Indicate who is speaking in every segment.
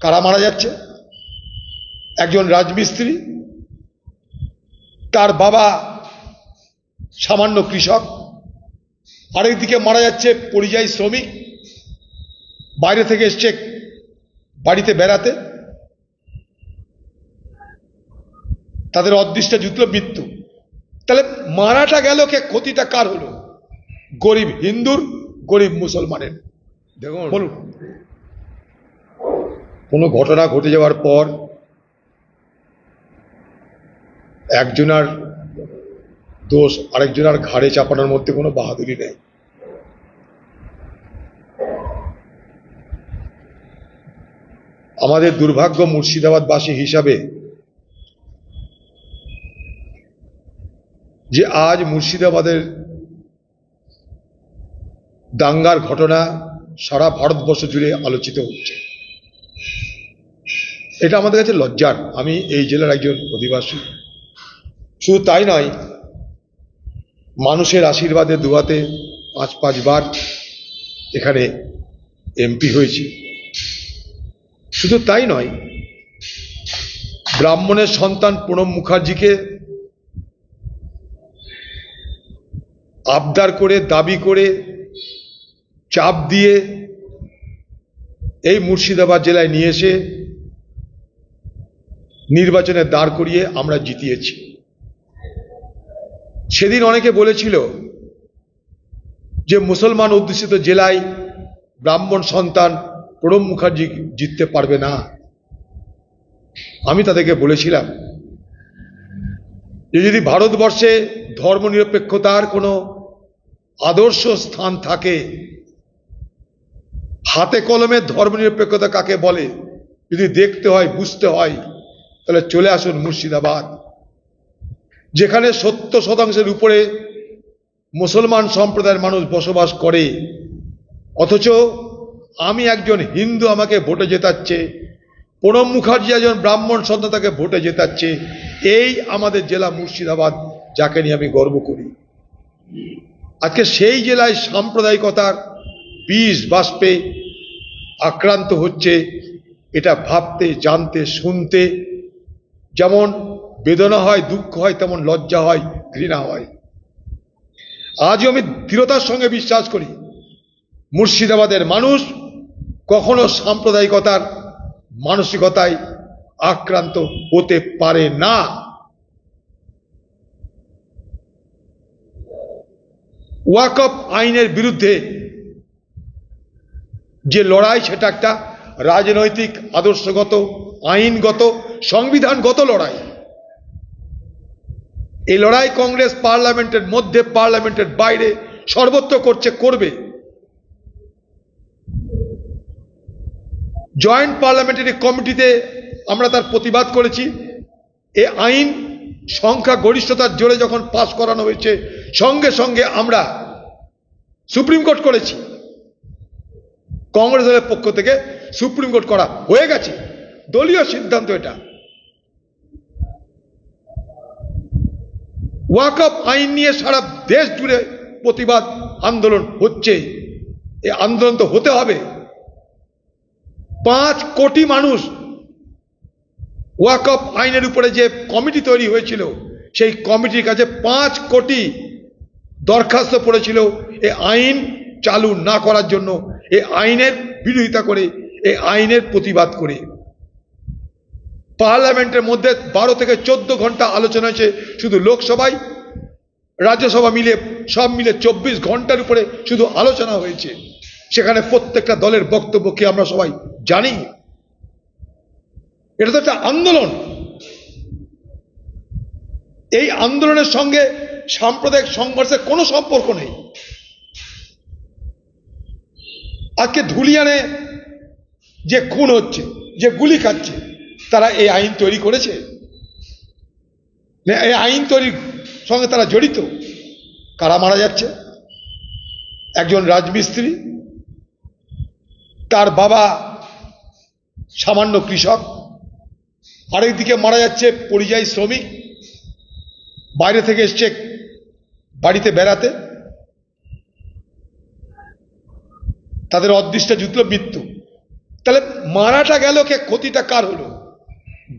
Speaker 1: কারা মারা যাচ্ছে? একজন রাজমিস্ত্রি, তার বাবা সামান্য কৃষক, আরেকদিকে মারা যাচ্ছে পরিযায়ী শ্রমিক, বাইরে থেকে এসছে বাড়িতে বেড়াতে, তাদের অদৃষ্টে জুটল মৃত্যু। তাহলে মারাটা গেল কে, ক্ষতিটা কার হলো? গরিব হিন্দুর, গরিব মুসলমানের। দেখুন, বলুন, কোনো ঘটনা ঘটে যাওয়ার পর একজনের দোষ আরেকজনের ঘাড়ে চাপানোর মধ্যে কোনো বাহাদুরি নেই। আমাদের দুর্ভাগ্য মুর্শিদাবাদবাসী হিসাবে যে আজ মুর্শিদাবাদের দাঙ্গার ঘটনা সারা ভারতবর্ষ জুড়ে আলোচিত হচ্ছে, এটা আমাদের কাছে লজ্জার। আমি এই জেলার একজন অধিবাসী। শুধু তাই নয়, মানুষের আশীর্বাদে দুয়াতে 5 বার এখানে এমপি হয়েছি। শুধু তাই নয়, ব্রাহ্মণের সন্তান প্রণব মুখার্জিকে আবদার করে, দাবি করে, চাপ দিয়ে এই মুর্শিদাবাদ জেলায় নিয়ে এসে নির্বাচনে দাঁড় করিয়ে আমরা জিতিয়েছি। সেদিন অনেকে বলেছিল যে মুসলমান অধ্যুষিত জেলায় ব্রাহ্মণ সন্তান প্রণব মুখার্জি জিততে পারবে না। আমি তাদেরকে বলেছিলাম যে যদি ভারতবর্ষে ধর্মনিরপেক্ষতার কোনো আদর্শ স্থান থাকে, হাতে কলমে ধর্মনিরপেক্ষতা কাকে বলে যদি দেখতে হয়, বুঝতে হয়, তাহলে চলে আসুন মুর্শিদাবাদ, যেখানে 70% উপরে মুসলমান সম্প্রদায়ের মানুষ বসবাস করে, অথচ আমি একজন হিন্দু, আমাকে ভোটে জেতাচ্ছে, প্রণব মুখার্জি একজন ব্রাহ্মণ সন্তান, তাকে ভোটে জেতাচ্ছে। এই আমাদের জেলা মুর্শিদাবাদ, যাকে নিয়ে আমি গর্ব করি। আজকে সেই জেলায় সাম্প্রদায়িকতার বিষ বাষ্পে আক্রান্ত হচ্ছে, এটা ভাবতে, জানতে, শুনতে যেমন বেদনা হয়, দুঃখ হয়, তেমন লজ্জা হয়, ঘৃণা হয়। আজও আমি দৃঢ়তার সঙ্গে বিশ্বাস করি মুর্শিদাবাদের মানুষ কখনো সাম্প্রদায়িকতার মানসিকতায় আক্রান্ত হতে পারে না। ওয়াকফ আইনের বিরুদ্ধে যে লড়াই, সেটা একটা রাজনৈতিক, আদর্শগত, আইনগত, সংবিধানগত লড়াই। এই লড়াই কংগ্রেস পার্লামেন্টের মধ্যে, পার্লামেন্টের বাইরে সর্বত্র করছে, করবে। জয়েন্ট পার্লামেন্টারি কমিটিতে আমরা তার প্রতিবাদ করেছি। এই আইন সংখ্যা গরিষ্ঠতার জোরে যখন পাস করানো হয়েছে, সঙ্গে সঙ্গে আমরা সুপ্রিম কোর্ট করেছি। কংগ্রেস দলের পক্ষ থেকে সুপ্রিম কোর্ট করা হয়ে গেছে, দলীয় সিদ্ধান্ত এটা। ওয়াকফ আইন নিয়ে সারা দেশ জুড়ে প্রতিবাদ আন্দোলন হচ্ছে। এই আন্দোলন তো হতে হবে। 5 কোটি মানুষ ওয়াকফ আইনের উপরে যে কমিটি তৈরি হয়েছিল, সেই কমিটির কাছে 5 কোটি দরখাস্ত পড়েছিল এই আইন চালু না করার জন্য, এই আইনের বিরোধিতা করে, এই আইনের প্রতিবাদ করে। পার্লামেন্টের মধ্যে 12 থেকে 14 ঘন্টা আলোচনা হয়েছে, শুধু লোকসভায়, রাজ্যসভা মিলে, সব মিলে 24 ঘন্টার উপরে শুধু আলোচনা হয়েছে। সেখানে প্রত্যেকটা দলের বক্তব্য কি আমরা সবাই জানি। এটা তো একটা আন্দোলন। এই আন্দোলনের সঙ্গে সাম্প্রদায়িক সংঘর্ষের কোনো সম্পর্ক নেই। আজকে ধুলিয়ানে যে খুন হচ্ছে, যে গুলি খাচ্ছে, তারা এই আইন তৈরি করেছে? এই আইন তৈরির সঙ্গে তারা জড়িত? কারা মারা যাচ্ছে? একজন রাজমিস্ত্রি, তার বাবা সামান্য কৃষক, আরেকদিকে মারা যাচ্ছে পরিযায়ী শ্রমিক, বাইরে থেকে এসছে বাড়িতে বেড়াতে, তাদের অদৃষ্টে জুটল মৃত্যু। তাহলে মারাটা গেল কে, ক্ষতিটা কার হলো?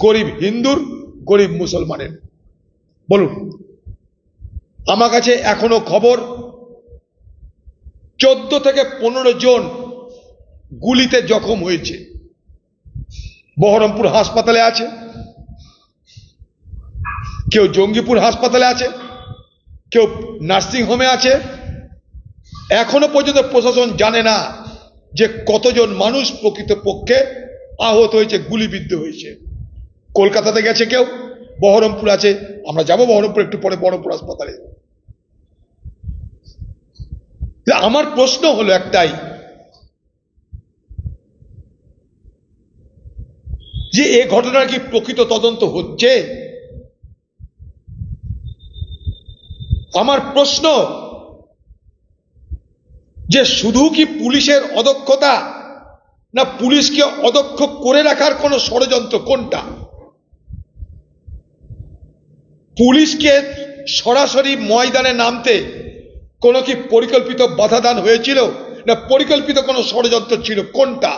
Speaker 1: গরিব হিন্দুর, গরিব মুসলমানের। বলুন, আমার কাছে এখনো খবর 14 থেকে 15 জন গুলিতে জখম হয়েছে। বহরমপুর হাসপাতালে আছে, কেউ জঙ্গিপুর হাসপাতালে আছে, কেউ নার্সিং হোমে আছে। এখনো পর্যন্ত প্রশাসন জানে না যে কতজন মানুষ প্রকৃতপক্ষে আহত হয়েছে, গুলিবিদ্ধ হয়েছে। কলকাতাতে গেছে কেউ, বহরমপুর আছে, আমরা যাব বহরমপুর একটু পরে, বহরমপুর হাসপাতালে। আমার প্রশ্ন হলো একটাই, যে এই ঘটনার কি প্রকৃত তদন্ত হচ্ছে? আমার প্রশ্ন যে শুধু কি পুলিশের অদক্ষতা, না পুলিশকে অদক্ষ করে রাখার কোন ষড়যন্ত্র? কোনটা? পুলিশকে সরাসরি ময়দানে নামতে কোন কি পরিকল্পিত বাধাদান হয়েছিল, না পরিকল্পিত কোন ষড়যন্ত্র ছিল? কোনটা?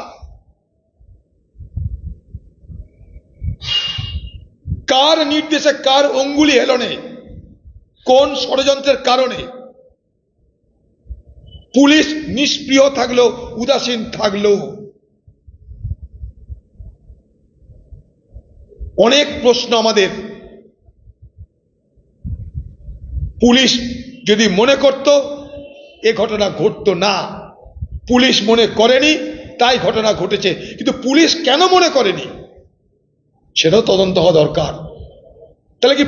Speaker 1: কার নির্দেশে, কার অঙ্গুলি হেলনে, কোন ষড়যন্ত্রের কারণে পুলিশ নিষ্ক্রিয় থাকলো, উদাসীন থাকলো? অনেক প্রশ্ন আমাদের। পুলিশ যদি মনে করত এ ঘটনা ঘটতো না, পুলিশ মনে করেনি তাই ঘটনা ঘটেছে। কিন্তু পুলিশ কেন মনে করেনি সেটাও তদন্ত হওয়া দরকার। তাহলে কি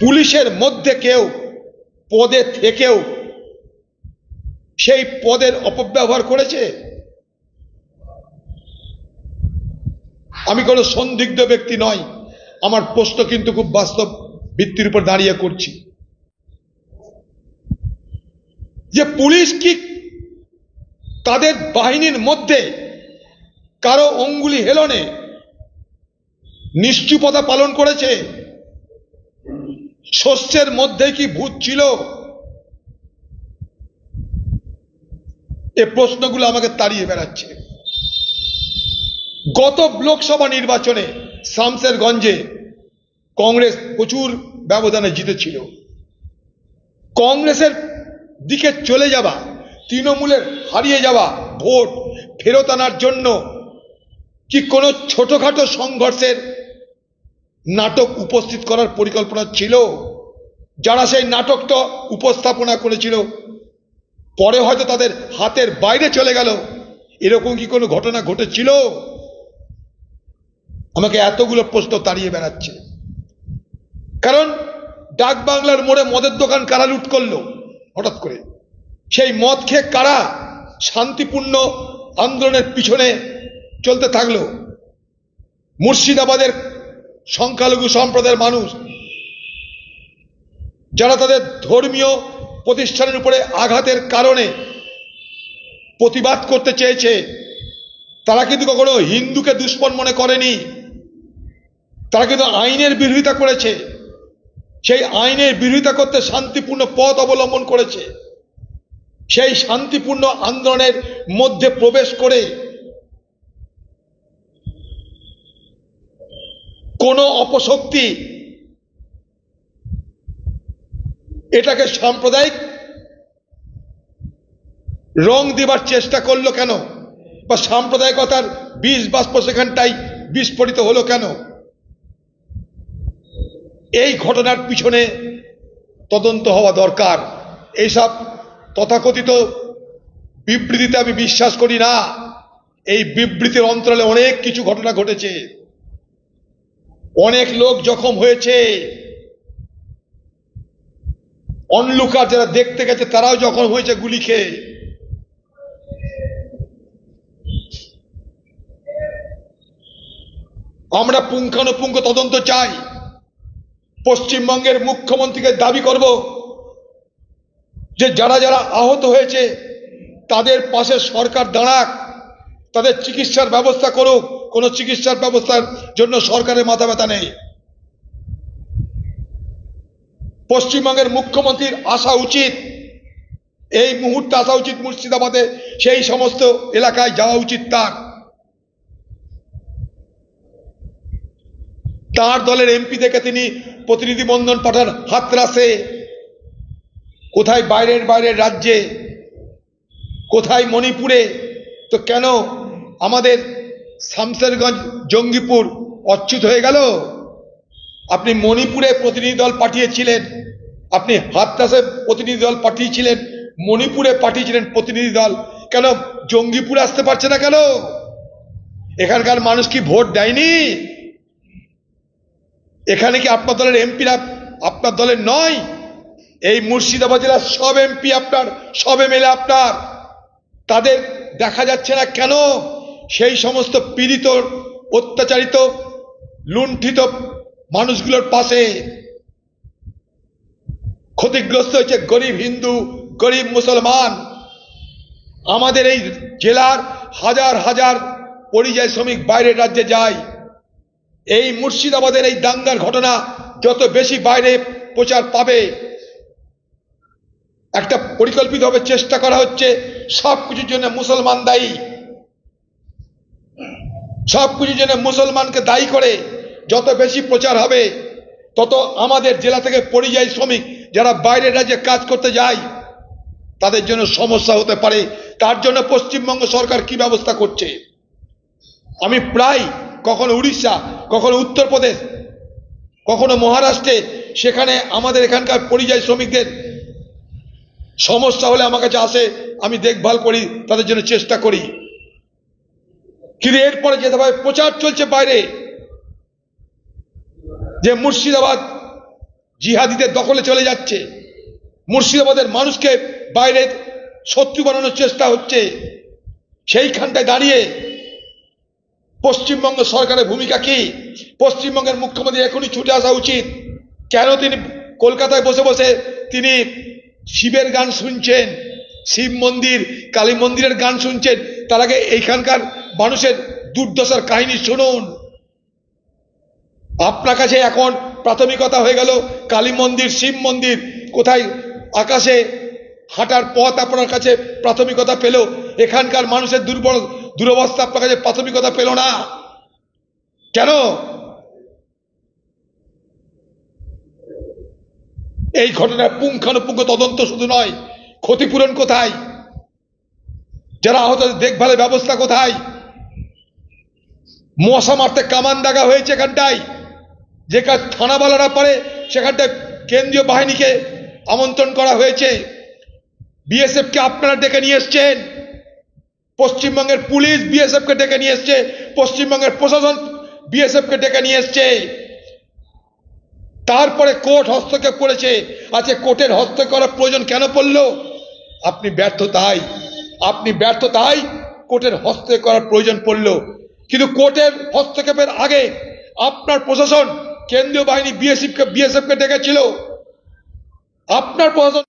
Speaker 1: পুলিশের মধ্যে কেউ পদে থেকেও সেই পদের অপব্যবহার করেছে? আমি কোনো সন্দিগ্ধ ব্যক্তি নয়, আমার প্রশ্ন কিন্তু খুব বাস্তব ভিত্তির উপর দাঁড়িয়ে করছি, যে পুলিশ কি তাদের বাহিনীর মধ্যে কারো অঙ্গুলি হেলনে নিশ্চুপতা পালন করেছে? শস্যের মধ্যে কি ভূত ছিল? এ প্রশ্নগুলো আমাকে তাড়িয়ে বেড়াচ্ছে। গত লোকসভা নির্বাচনে শামসেরগঞ্জে কংগ্রেস প্রচুর ব্যবধানে জিতেছিল। কংগ্রেসের দিকে চলে যাওয়া, তৃণমূলের হারিয়ে যাওয়া ভোট ফেরত আনার জন্য কি কোনো ছোটখাটো সংঘর্ষের নাটক উপস্থিত করার পরিকল্পনা ছিল? যারা সেই নাটকটা উপস্থাপনা করেছিল পরে হয়তো তাদের হাতের বাইরে চলে গেল, এরকম কি কোনো ঘটনা ঘটেছিল? আমাকে এতগুলো প্রশ্ন তাড়িয়ে বেড়াচ্ছে। কারণ ডাক বাংলার মোড়ে মদের দোকান কারা লুট করলো হঠাৎ করে? সেই মদ খেয়ে কারা শান্তিপূর্ণ আন্দোলনের পিছনে চলতে থাকলো? মুর্শিদাবাদের সংখ্যালঘু সম্প্রদায়ের মানুষ যারা তাদের ধর্মীয় প্রতিষ্ঠানের উপরে আঘাতের কারণে প্রতিবাদ করতে চেয়েছে, তারা কিন্তু কখনো হিন্দুকে দুশ্মন মনে করেনি। তারা কিন্তু আইনের বিরোধিতা করেছে, সেই আইনের বিরোধিতা করতে শান্তিপূর্ণ পথ অবলম্বন করেছে। সেই শান্তিপূর্ণ আন্দোলনের মধ্যে প্রবেশ করে কোন অপশক্তি এটাকে সাম্প্রদায়িক রং দেবার চেষ্টা করলো কেন? বা সাম্প্রদায়িকতার বীজ বাষ্প সেখানটাই বিস্ফোরিত হলো কেন? এই ঘটনার পিছনে তদন্ত হওয়া দরকার। এইসব তথাকথিত বিবৃতিতে আমি বিশ্বাস করি না। এই বিবৃতির অন্তরালে অনেক কিছু ঘটনা ঘটেছে, অনেক লোক জখম হয়েছে, অনলুকার যারা দেখতে গেছে তারাও জখম হয়েছে গুলি খেয়ে। আমরা পুঙ্খানুপুঙ্খ তদন্ত চাই। পশ্চিমবঙ্গের মুখ্যমন্ত্রীকে দাবি করব যে যারা যারা আহত হয়েছে তাদের পাশে সরকার দাঁড়াক, তাদের চিকিৎসার ব্যবস্থা করুক। কোন চিকিৎসার ব্যবস্থার জন্য সরকারের মাথা ব্যথা নেই। পশ্চিমবঙ্গের মুখ্যমন্ত্রীর আসা উচিত এই মুহূর্তে আসা উচিত মুর্শিদাবাদে, সেই সমস্ত এলাকায় যাওয়া উচিত তার দলের এমপি থেকে তিনি প্রতিনিধি মণ্ডল পাঠান হাতরাসে, কোথায় বাইরের রাজ্যে, কোথায় মণিপুরে। তো কেন আমাদের শামসেরগঞ্জ জঙ্গিপুর অচ্যুত হয়ে গেল? আপনি মণিপুরে প্রতিনিধি দল পাঠিয়েছিলেন, আপনি হাতরাসে প্রতিনিধি দল পাঠিয়েছিলেন, মণিপুরে পাঠিয়েছিলেন প্রতিনিধি দল, কেন জঙ্গিপুরে আসতে পারছে না কেন? এখানকার মানুষ কি ভোট দেয়নি? এখানে কি আপনার দলের এমপিরা আপনার দলের নয়? এই মুর্শিদাবাদ জেলার সব এমপি আপনার, সব এমএলএ আপনার, তাদের দেখা যাচ্ছে না কেন? সেই সমস্ত পীড়িত, অত্যাচারিত, লুণ্ঠিত মানুষগুলোর পাশে। ক্ষতিগ্রস্ত হয়েছে গরিব হিন্দু, গরিব মুসলমান। আমাদের এই জেলার হাজার হাজার পরিযায়ী শ্রমিক বাইরের রাজ্যে যায়। এই মুর্শিদাবাদের এই দাঙ্গার ঘটনা যত বেশি বাইরে প্রচার পাবে, একটা পরিকল্পিতভাবে চেষ্টা করা হচ্ছে সবকিছুর জন্য মুসলমান দায়ী, সবকিছুর জন্য মুসলমানকে দায়ী করে যত বেশি প্রচার হবে, তত আমাদের জেলা থেকে পরিযায়ী শ্রমিক যারা বাইরের রাজ্যে কাজ করতে যায় তাদের জন্য সমস্যা হতে পারে। তার জন্য পশ্চিমবঙ্গ সরকার কি ব্যবস্থা করছে? আমি প্রায় কখনো উড়িষ্যা, কখনো উত্তরপ্রদেশ, কখনো মহারাষ্ট্রে, সেখানে আমাদের এখানকার পরিযায়ী শ্রমিকদের সমস্যা হলে আমার কাছে আসে, আমি দেখভাল করি, তাদের জন্য চেষ্টা করি। কিন্তু এরপরে যেভাবে প্রচার চলছে বাইরে যে মুর্শিদাবাদ জিহাদিদের দখলে চলে যাচ্ছে, মুর্শিদাবাদের মানুষকে বাইরে শত্রু বানানোর চেষ্টা হচ্ছে, সেইখানটায় দাঁড়িয়ে পশ্চিমবঙ্গ সরকারের ভূমিকা কি? পশ্চিমবঙ্গের মুখ্যমন্ত্রী এখনই ছুটে আসা উচিত। কেন তিনি কলকাতায় বসে বসে তিনি শিবের গান শুনছেন, শিব মন্দির, কালী মন্দিরের গান শুনছেন? তার আগে এইখানকার মানুষের দুর্দশার কাহিনী শুনুন। আপনার কাছে এখন প্রাথমিকতা হয়ে গেল কালী মন্দির, শিব মন্দির, কোথায় আকাশে হাঁটার পথ আপনার কাছে প্রাথমিকতা পেল, এখানকার মানুষের দুরবস্থা আপনার কাছে প্রাথমিকতা পেল না কেন? এই ঘটনার পুঙ্খানুপুঙ্খ তদন্ত শুধু নয়, ক্ষতিপূরণ কোথায়? যারা আহত দেখভালের ব্যবস্থা কোথায়? মশা মারতে কামান দাগা হয়েছে এখানটায়, যে কাজ থানাওয়ালারা পারে সেখানটায় কেন্দ্রীয় বাহিনীকে আমন্ত্রণ করা হয়েছে। বিএসএফ কে আপনারা ডেকে নিয়ে এসছেন, পশ্চিমবঙ্গের পুলিশ বিএসএফ কে ডেকে নিয়ে এসছে, পশ্চিমবঙ্গের প্রশাসন বিএসএফ কে ডেকে নিয়ে এসছে। তারপরে কোর্ট হস্তক্ষেপ করেছে। আচ্ছা, কোর্টের হস্তক্ষেপ করার প্রয়োজন কেন পড়লো? আপনি ব্যর্থতায় কোর্টের হস্তক্ষেপ করার প্রয়োজন পড়লো। কিন্তু কোর্টের হস্তক্ষেপের আগে আপনার প্রশাসন কেন্দ্রীয় বাহিনী বিএসএফ কে ডেকেছিল। আপনার প্রশাসন